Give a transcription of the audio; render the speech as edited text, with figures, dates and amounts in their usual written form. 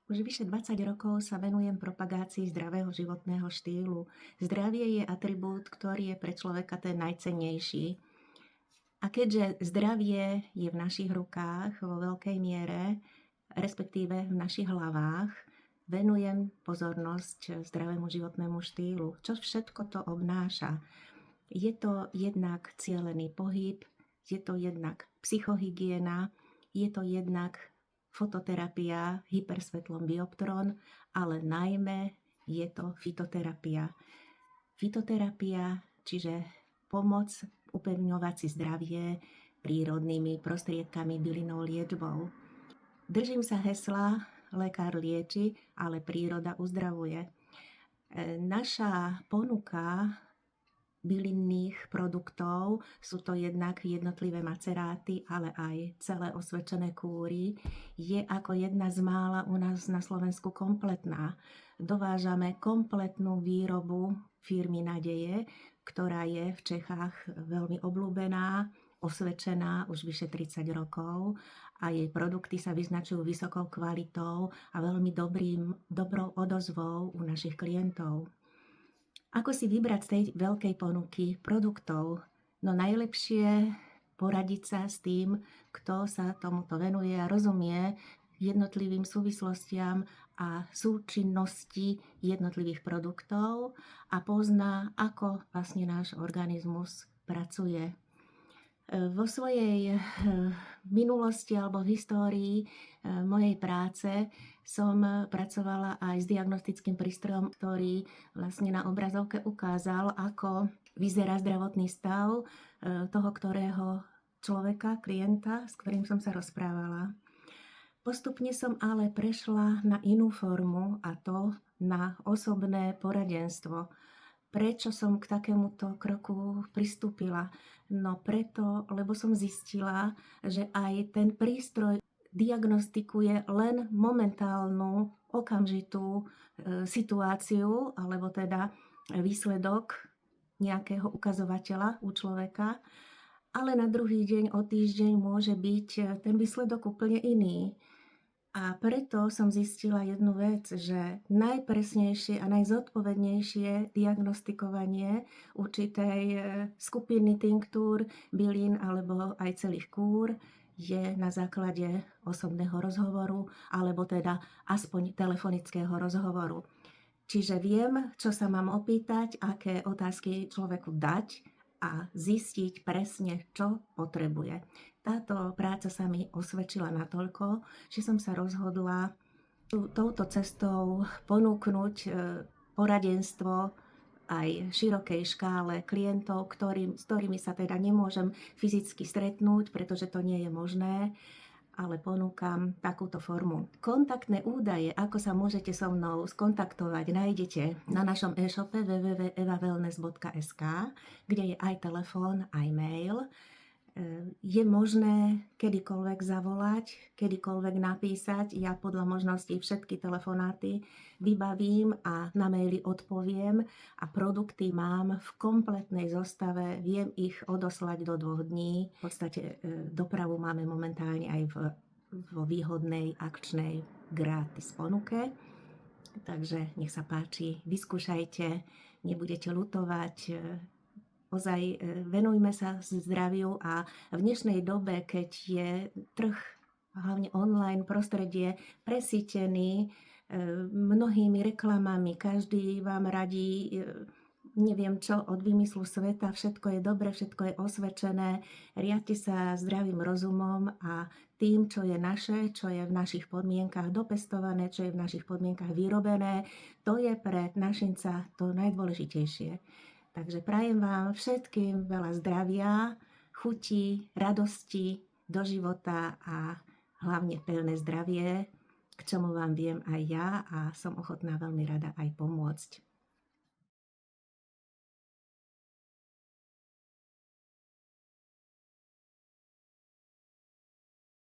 Už vyše 20 rokov sa venujem propagácii zdravého životného štýlu. Zdravie je atribút, ktorý je pre človeka ten najcennejší. A keďže zdravie je v našich rukách vo veľkej miere, respektíve v našich hlavách, venujem pozornosť zdravému životnému štýlu. Čo všetko to obnáša? Je to jednak cielený pohyb, je to jednak psychohygiena, je to jednak fototerapia hypersvetlom bioptron, ale najmä je to fitoterapia. Fitoterapia, čiže pomoc upevňovať si zdravie prírodnými prostriedkami, bylinnou, liečbou. Držím sa hesla lekár lieči, ale príroda uzdravuje. Naša ponuka bylinných produktov, sú to jednak jednotlivé maceráty, ale aj celé osvedčené kúry, je ako jedna z mála u nás na Slovensku kompletná. Dovážame kompletnú výrobu firmy Nadeje, ktorá je v Čechách veľmi obľúbená, osvedčená už vyše 30 rokov a jej produkty sa vyznačujú vysokou kvalitou a veľmi dobrou odozvou u našich klientov. Ako si vybrať z tej veľkej ponuky produktov? No najlepšie poradiť sa s tým, kto sa tomuto venuje a rozumie jednotlivým súvislostiam a súčinnosti jednotlivých produktov a pozná, ako vlastne náš organizmus pracuje. Vo svojej minulosti alebo v histórii mojej práce som pracovala aj s diagnostickým prístrojom, ktorý vlastne na obrazovke ukázal, ako vyzerá zdravotný stav toho, ktorého človeka, klienta, s ktorým som sa rozprávala. Postupne som ale prešla na inú formu, a to na osobné poradenstvo. Prečo som k takémuto kroku pristúpila? No preto, lebo som zistila, že aj ten prístroj diagnostikuje len momentálnu, okamžitú situáciu, alebo teda výsledok nejakého ukazovateľa u človeka, ale na druhý deň, o týždeň môže byť ten výsledok úplne iný. A preto som zistila jednu vec, že najpresnejšie a najzodpovednejšie diagnostikovanie určitej skupiny tinktúr, bylín alebo aj celých kúr je na základe osobného rozhovoru alebo teda aspoň telefonického rozhovoru. Čiže viem, čo sa mám opýtať, aké otázky človeku dať a zistiť presne, čo potrebuje. Táto práca sa mi osvedčila natoľko, že som sa rozhodla touto cestou ponúknuť poradenstvo aj širokej škále klientov, s ktorými sa teda nemôžem fyzicky stretnúť, pretože to nie je možné, ale ponúkam takúto formu. Kontaktné údaje, ako sa môžete so mnou skontaktovať, nájdete na našom e-shope www.evawellness.sk, kde je aj telefón, aj mail. Je možné kedykoľvek zavolať, kedykoľvek napísať. Ja podľa možností všetky telefonáty vybavím a na maily odpoviem a produkty mám v kompletnej zostave, viem ich odoslať do 2 dní. V podstate dopravu máme momentálne aj vo výhodnej akčnej gratis ponuke. Takže nech sa páči, vyskúšajte, nebudete ľutovať. Ozaj venujme sa zdraviu a v dnešnej dobe, keď je trh, hlavne online prostredie, presýtený mnohými reklamami, každý vám radí neviem čo od vymyslu sveta, všetko je dobre, všetko je osvedčené, riadte sa zdravým rozumom a tým, čo je naše, čo je v našich podmienkach dopestované, čo je v našich podmienkach vyrobené, to je pre našinca to najdôležitejšie. Takže prajem vám všetkým veľa zdravia, chuti, radosti do života a hlavne pevné zdravie, k čomu vám viem aj ja a som ochotná veľmi rada aj pomôcť.